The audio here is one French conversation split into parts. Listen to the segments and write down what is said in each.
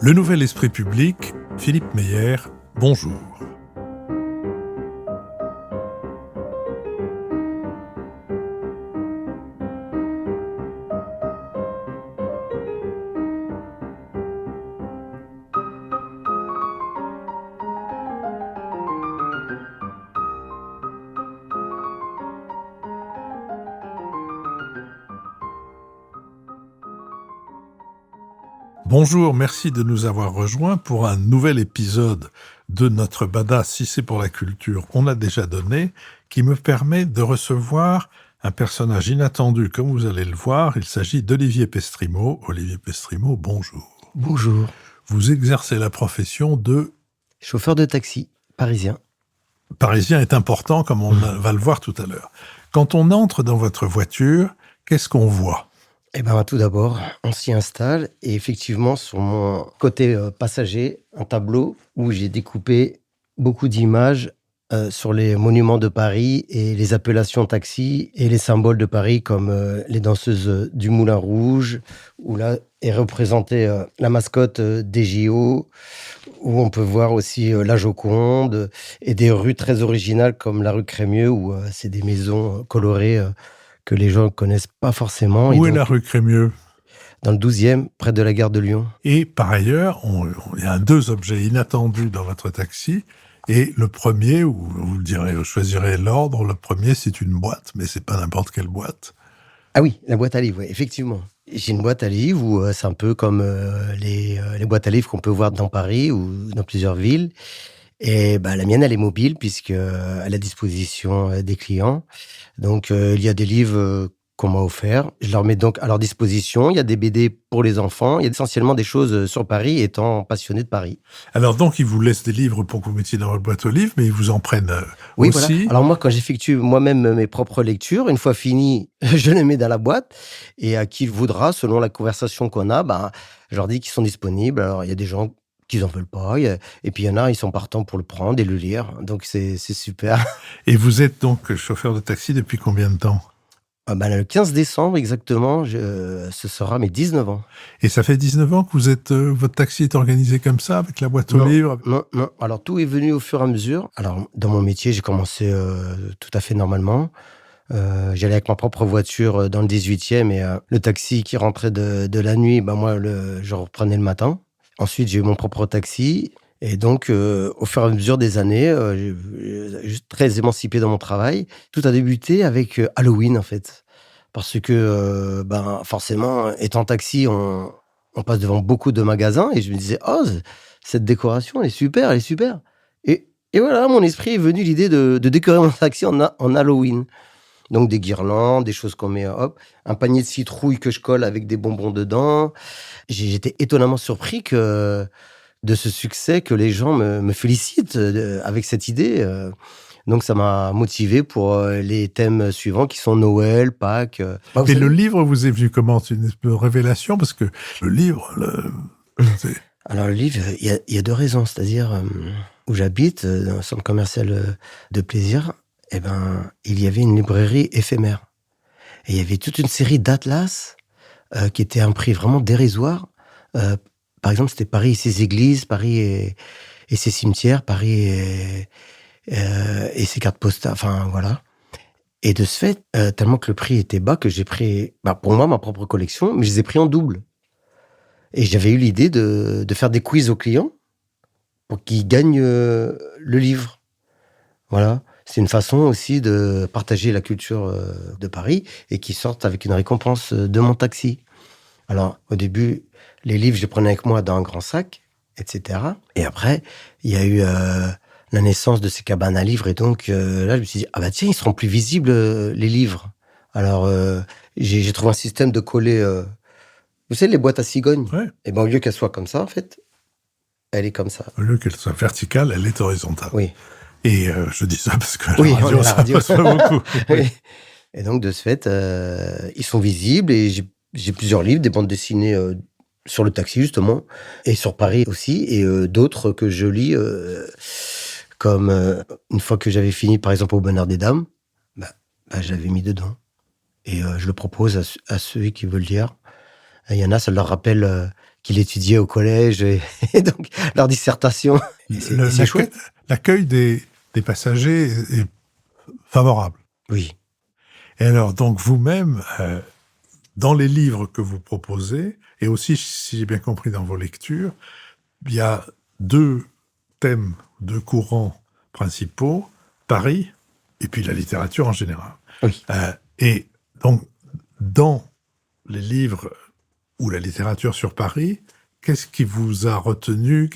Le Nouvel Esprit Public, Philippe Meyer, bonjour. Bonjour, merci de nous avoir rejoints pour un nouvel épisode de notre Bada Si c'est pour la culture, on a déjà donné, qui me permet de recevoir un personnage inattendu, comme vous allez le voir. Il s'agit d'Olivier Pestrimo. Olivier Pestrimo, bonjour. Bonjour. Vous exercez la profession de... Chauffeur de taxi, parisien. Parisien est important, comme on va le voir tout à l'heure. Quand on entre dans votre voiture, qu'est-ce qu'on voit ? Eh bien, tout d'abord, on s'y installe et effectivement, sur mon côté passager, un tableau où j'ai découpé beaucoup d'images sur les monuments de Paris et les appellations taxi et les symboles de Paris comme les danseuses du Moulin Rouge, où là est représentée la mascotte des JO, où on peut voir aussi la Joconde et des rues très originales comme la rue Crémieux, où c'est des maisons colorées que les gens ne connaissent pas forcément. Où est la rue Crémieux ? Dans le 12e, près de la gare de Lyon. Et par ailleurs, il y a deux objets inattendus dans votre taxi. Et le premier, ou vous le direz, vous choisirez l'ordre, le premier c'est une boîte, mais c'est pas n'importe quelle boîte. Ah oui, la boîte à livres, oui, effectivement. J'ai une boîte à livres où c'est un peu comme les boîtes à livres qu'on peut voir dans Paris ou dans plusieurs villes. Et la mienne, elle est mobile puisqu'elle est à la disposition des clients. Donc, il y a des livres qu'on m'a offerts. Je leur mets donc à leur disposition. Il y a des BD pour les enfants. Il y a essentiellement des choses sur Paris, étant passionné de Paris. Alors donc, ils vous laissent des livres pour que vous mettiez dans votre boîte aux livres, mais ils vous en prennent oui, aussi. Voilà. Alors moi, quand j'effectue moi-même mes propres lectures, une fois fini, je les mets dans la boîte. Et à qui voudra, selon la conversation qu'on a, je leur dis qu'ils sont disponibles. Alors, il y a des gens qui n'en veulent pas. Et puis, il y en a, ils sont partants pour le prendre et le lire. Donc, c'est super. Et vous êtes donc chauffeur de taxi depuis combien de temps ? Le 15 décembre, exactement, ce sera mes 19 ans. Et ça fait 19 ans que vous êtes, votre taxi est organisé comme ça, avec la boîte aux livres ? Non. Alors, tout est venu au fur et à mesure. Alors, dans mon métier, j'ai commencé tout à fait normalement. J'allais avec ma propre voiture dans le 18e et le taxi qui rentrait de la nuit, moi, je reprenais le matin. Ensuite, j'ai eu mon propre taxi. Et donc, au fur et à mesure des années, je suis très émancipé dans mon travail. Tout a débuté avec Halloween, en fait. Parce que, forcément, étant taxi, on passe devant beaucoup de magasins. Et je me disais, cette décoration, elle est super. Et voilà, mon esprit est venu l'idée de décorer mon taxi en Halloween. Donc, des guirlandes, des choses qu'on met, un panier de citrouilles que je colle avec des bonbons dedans. J'étais étonnamment surpris de ce succès, que les gens me félicitent avec cette idée. Donc, ça m'a motivé pour les thèmes suivants qui sont Noël, Pâques. Et le livre vous est venu comment ? C'est une espèce de révélation, parce que le livre... Alors, le livre, il y a deux raisons. C'est-à-dire, où j'habite, dans un centre commercial de plaisir, il y avait une librairie éphémère. Et il y avait toute une série d'atlas qui étaient à un prix vraiment dérisoire. Par exemple, c'était Paris et ses églises, Paris et ses cimetières, Paris et ses cartes postales, enfin voilà. Et de ce fait, tellement que le prix était bas, que j'ai pris, pour moi, ma propre collection, mais je les ai pris en double. Et j'avais eu l'idée de faire des quiz aux clients pour qu'ils gagnent le livre. Voilà. C'est une façon aussi de partager la culture de Paris et qu'ils sortent avec une récompense de mon taxi. Alors, au début, les livres, je les prenais avec moi dans un grand sac, etc. Et après, il y a eu la naissance de ces cabanes à livres. Et donc, là, je me suis dit, tiens, ils seront plus visibles, les livres. Alors, j'ai trouvé un système de coller, vous savez, les boîtes à cigognes. Ouais. Et au lieu qu'elles soient comme ça, en fait, elle est comme ça. Au lieu qu'elle soit verticale, elle est horizontale. Oui. Et je dis ça parce que la radio, ça passe pas beaucoup. Oui. Et donc, de ce fait, ils sont visibles et j'ai plusieurs livres, des bandes dessinées sur le taxi, justement, et sur Paris aussi, et d'autres que je lis, comme une fois que j'avais fini, par exemple, au Bonheur des Dames, j'avais mis dedans. Et je le propose à ceux qui veulent lire. Il y en a, ça leur rappelle qu'il étudiait au collège, et donc leur dissertation. C'est chouette. L'accueil des passagers est favorable. Oui. Et alors, donc, vous-même, dans les livres que vous proposez, et aussi, si j'ai bien compris, dans vos lectures, il y a 2 thèmes, 2 courants principaux, Paris et puis la littérature en général. Oui. Et donc, dans les livres ou la littérature sur Paris, qu'est-ce qui vous a retenu?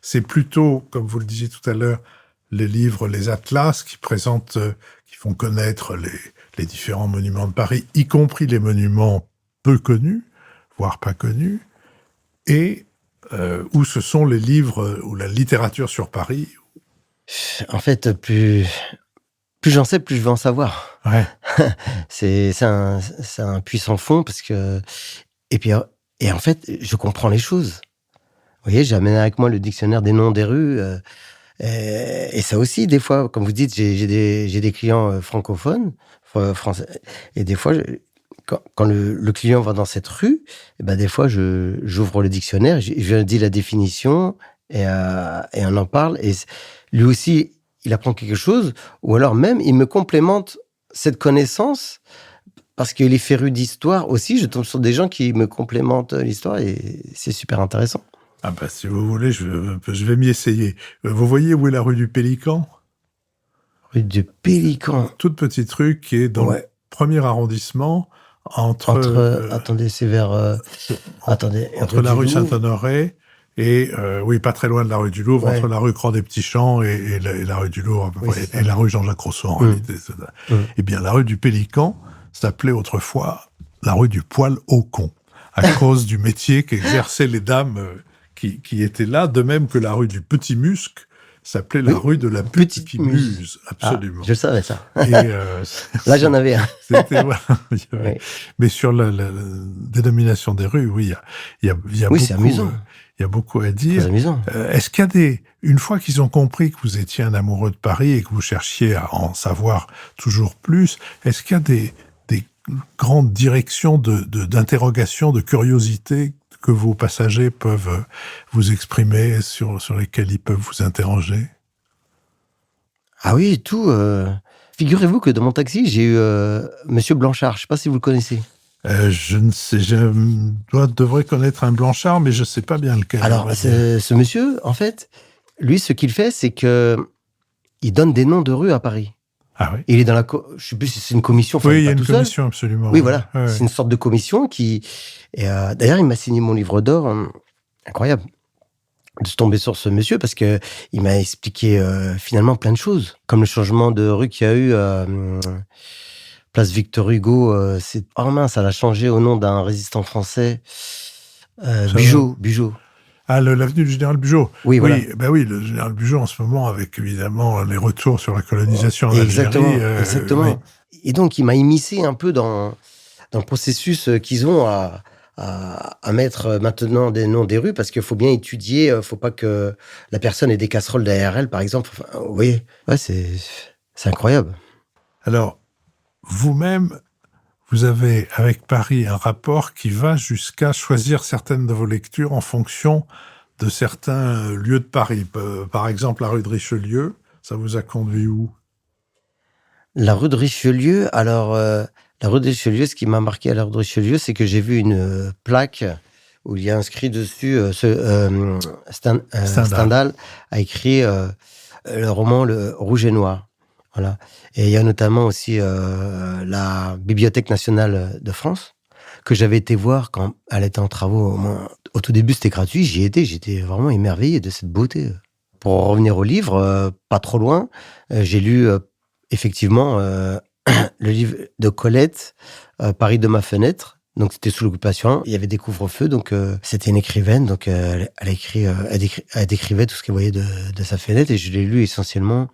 C'est plutôt, comme vous le disiez tout à l'heure, les livres, les atlas qui présentent, qui font connaître les différents monuments de Paris, y compris les monuments peu connus, voire pas connus, et où ce sont les livres ou la littérature sur Paris. En fait, plus j'en sais, plus je veux en savoir. Ouais. C'est un puissant fond parce que et en fait, je comprends les choses. Vous voyez, j'ai amené avec moi le dictionnaire des noms des rues, et ça aussi, des fois, comme vous dites, j'ai des clients francophones, français, et des fois, quand le client va dans cette rue, et ben des fois, j'ouvre le dictionnaire, je dis la définition, et on en parle, et lui aussi, il apprend quelque chose, ou alors même, il me complémente cette connaissance, parce qu'il est féru d'histoire aussi. Je tombe sur des gens qui me complémentent l'histoire, et c'est super intéressant. Ah bah, si vous voulez, je vais m'y essayer. Vous voyez où est la rue du Pélican? Rue du Pélican. Toute petite rue qui est dans le 1er arrondissement, attendez, c'est vers... attendez. Entre la rue Saint-Honoré et, oui, pas très loin de la rue du Louvre, entre la rue Croix-des-Petits-Champs et la rue du Louvre, à peu près, et la rue Jean-Jacques Rousseau, en réalité. Eh bien, la rue du Pélican s'appelait autrefois la rue du Poil au con, à cause du métier qu'exerçaient les dames qui étaient là, de même que la rue du Petit Musc s'appelait la rue de la Petite Muse. Absolument. Ah, je savais ça. Et, là, j'en avais un. Voilà, mais sur la dénomination des rues, oui, il y a beaucoup, c'est amusant. Il y a beaucoup à dire. C'est amusant. Est-ce qu'il y a une fois qu'ils ont compris que vous étiez un amoureux de Paris et que vous cherchiez à en savoir toujours plus, est-ce qu'il y a des grandes directions d'interrogation, de curiosité que vos passagers peuvent vous exprimer, sur lesquels ils peuvent vous interroger? Ah oui, tout. Figurez-vous que dans mon taxi, j'ai eu Monsieur Blanchard. Je ne sais pas si vous le connaissez. Je ne sais, devrais connaître un Blanchard, mais je ne sais pas bien lequel. Alors, ce monsieur, en fait, lui, ce qu'il fait, c'est que il donne des noms de rues à Paris. Ah oui. Il est dans je ne sais plus si c'est une commission. Oui, il y a une commission, absolument. Oui, voilà. Ouais. C'est une sorte de commission qui... Et d'ailleurs, il m'a signé mon livre d'or. Incroyable de tomber sur ce monsieur, parce que il m'a expliqué finalement plein de choses, comme le changement de rue qu'il y a eu place Victor Hugo. Ça l'a changé au nom d'un résistant français, Bugeaud. Ah, l'avenue du Général Bugeaud. Oui, voilà. Oui, le Général Bugeaud, en ce moment, avec évidemment les retours sur la colonisation en Algérie. Exactement. Oui. Et donc, il m'a immiscé un peu dans le processus qu'ils ont à mettre maintenant des noms des rues, parce qu'il faut bien étudier, il ne faut pas que la personne ait des casseroles derrière elle, par exemple. Enfin, vous voyez, c'est incroyable. Alors, vous-même, vous avez, avec Paris, un rapport qui va jusqu'à choisir certaines de vos lectures en fonction de certains lieux de Paris. Par exemple, la rue de Richelieu, ça vous a conduit où? La rue de Richelieu, alors, la rue de Richelieu, ce qui m'a marqué à la rue de Richelieu, c'est que j'ai vu une plaque où il y a inscrit dessus, Stendhal a écrit le roman Le Rouge et Noir. Voilà. Et il y a notamment aussi la Bibliothèque nationale de France, que j'avais été voir quand elle était en travaux. Au tout début, c'était gratuit. J'étais vraiment émerveillé de cette beauté. Pour revenir au livre, pas trop loin, j'ai lu effectivement le livre de Colette, Paris de ma fenêtre. Donc c'était sous l'occupation. Il y avait des couvre-feux, donc c'était une écrivaine. Donc elle décrivait tout ce qu'elle voyait de sa fenêtre, et je l'ai lu essentiellement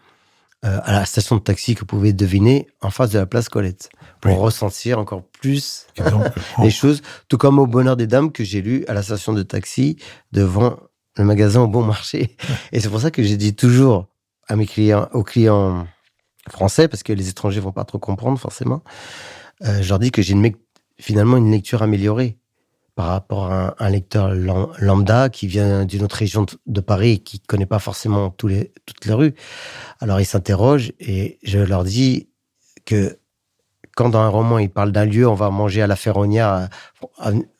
à la station de taxi que vous pouvez deviner en face de la place Colette, pour ressentir encore plus les choses, tout comme Au bonheur des dames, que j'ai lu à la station de taxi devant le magasin Au bon marché. Et c'est pour ça que j'ai dit toujours à mes clients, aux clients français, parce que les étrangers vont pas trop comprendre forcément, je leur dis que j'ai finalement une lecture améliorée, par rapport à un lecteur lambda qui vient d'une autre région de Paris et qui ne connaît pas forcément toutes les rues. Alors, ils s'interrogent et je leur dis que quand dans un roman, il parle d'un lieu, on va manger à la Ferronnière,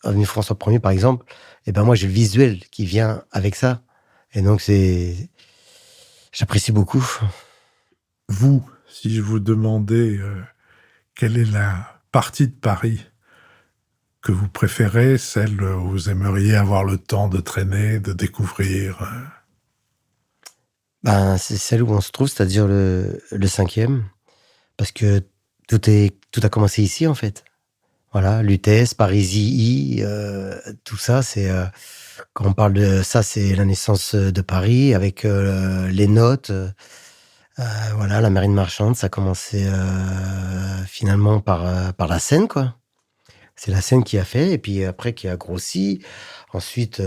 avenue François 1er, par exemple, et ben moi, j'ai le visuel qui vient avec ça. Et donc, j'apprécie beaucoup. Vous, si je vous demandais quelle est la partie de Paris que vous préférez, celle où vous aimeriez avoir le temps de traîner, de découvrir? Ben, c'est celle où on se trouve, c'est-à-dire le 5e, parce que tout a commencé ici, en fait. Voilà, Lutèce, Parisis, tout ça, c'est quand on parle de ça, c'est la naissance de Paris avec les notes. Voilà, la marine marchande, ça a commencé finalement par la Seine, quoi. C'est la Seine qui a fait, et puis après qui a grossi. Ensuite,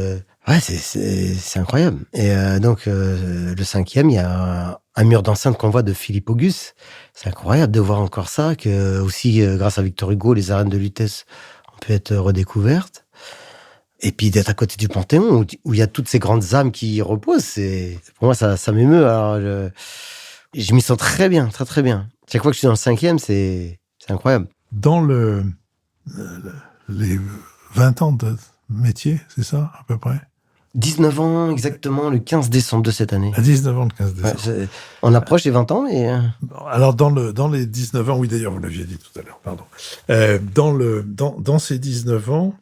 ouais, c'est incroyable. Et donc, le 5e, il y a un mur d'enceinte qu'on voit de Philippe Auguste. C'est incroyable de voir encore ça, que aussi, grâce à Victor Hugo, les arènes de Lutèce ont pu être redécouvertes. Et puis d'être à côté du Panthéon, où il y a toutes ces grandes âmes qui y reposent, pour moi, ça m'émeut. Alors, je m'y sens très bien, très très bien. Chaque fois que je suis dans le 5e, c'est incroyable. Dans les 20 ans de métier, c'est ça, à peu près? 19 ans, exactement, le 15 décembre de cette année. À 19 ans, le 15 décembre. Ouais, on approche les 20 ans, et... Alors, dans les 19 ans, oui, d'ailleurs, vous l'aviez dit tout à l'heure, pardon. Dans ces 19 ans,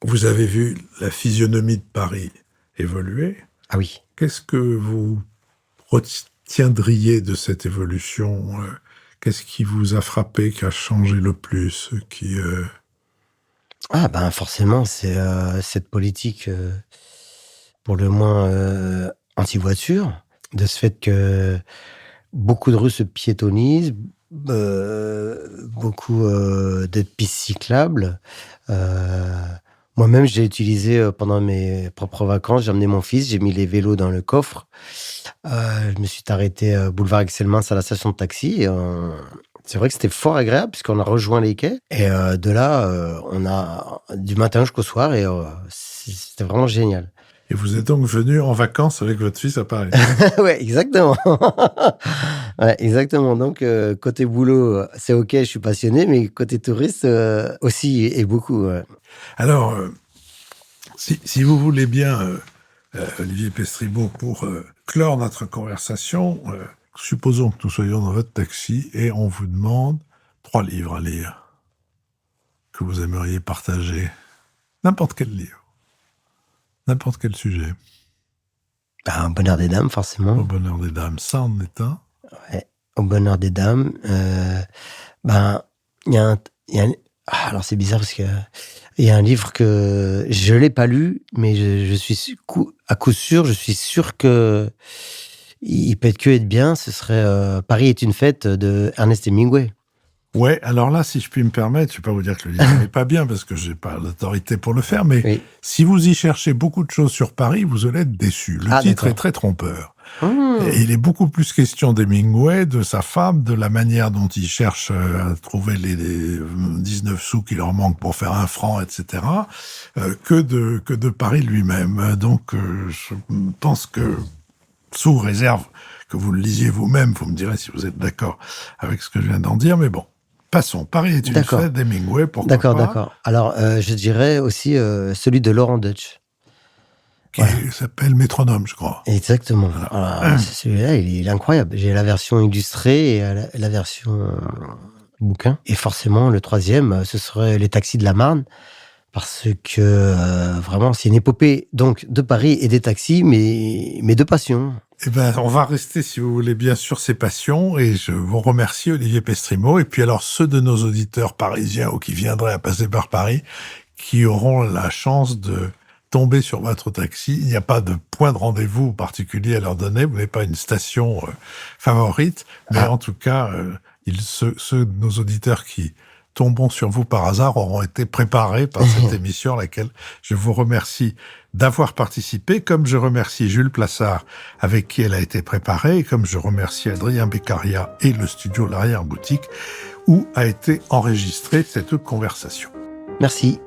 vous avez vu la physionomie de Paris évoluer. Ah oui. Qu'est-ce que vous retiendriez de cette évolution? Qu'est-ce qui vous a frappé, qui a changé le plus, Ah ben forcément, c'est cette politique, pour le moins anti-voiture, de ce fait que beaucoup de rues se piétonnisent, beaucoup de pistes cyclables. Moi-même, j'ai utilisé pendant mes propres vacances, j'ai emmené mon fils, j'ai mis les vélos dans le coffre. Je me suis arrêté boulevard Excellence à la station de taxi. Et c'est vrai que c'était fort agréable puisqu'on a rejoint les quais. Et de là, on a du matin jusqu'au soir et c'était vraiment génial. Et vous êtes donc venu en vacances avec votre fils à Paris? Ouais, exactement. Ouais, exactement. Donc, côté boulot, c'est OK, je suis passionné, mais côté touriste aussi, et beaucoup. Ouais. Alors, si vous voulez bien, Olivier Pestrimot, pour clore notre conversation, supposons que nous soyons dans votre taxi et on vous demande 3 livres à lire que vous aimeriez partager. N'importe quel livre. N'importe quel sujet. Au bonheur des dames, forcément. Au bonheur des dames, ça en est un. Ouais, au bonheur des dames. Il y a un... alors, c'est bizarre parce que il y a un livre que je l'ai pas lu, mais je suis à coup sûr, je suis sûr que il peut être bien. Ce serait Paris est une fête de Ernest Hemingway. Ouais, alors là, si je puis me permettre, je ne vais pas vous dire que le livre n'est pas bien parce que je n'ai pas l'autorité pour le faire, mais oui. Si vous y cherchez beaucoup de choses sur Paris, vous allez être déçu. Le titre est très trompeur. Et il est beaucoup plus question d'Hemingway, de sa femme, de la manière dont il cherche à trouver les 19 sous qui leur manquent pour faire 1 franc, etc., que de Paris lui-même. Donc, je pense que, sous réserve que vous le lisiez vous-même, vous me direz si vous êtes d'accord avec ce que je viens d'en dire, mais bon. Passons. Paris est une fête d'Hemingway, pourquoi pas. D'accord. Alors, je dirais aussi celui de Laurent Deutsch. Qui s'appelle Métronome, je crois. Exactement. Alors, celui-là, il est incroyable. J'ai la version illustrée et la version bouquin. Et forcément, le 3e, ce serait Les taxis de la Marne. Parce que vraiment, c'est une épopée donc de Paris et des taxis, mais de passion. Eh ben, on va rester, si vous voulez, bien sur ces passions, et je vous remercie, Olivier Pestrimot. Et puis alors, ceux de nos auditeurs parisiens ou qui viendraient à passer par Paris, qui auront la chance de tomber sur votre taxi, il n'y a pas de point de rendez-vous particulier à leur donner, vous n'avez pas une station favorite, mais en tout cas, ceux de nos auditeurs qui tomberont sur vous par hasard auront été préparés par cette émission à laquelle je vous remercie d'avoir participé, comme je remercie Jules Plassard avec qui elle a été préparée, et comme je remercie Adrien Beccaria et le studio L'Arrière-Boutique où a été enregistrée cette conversation. Merci.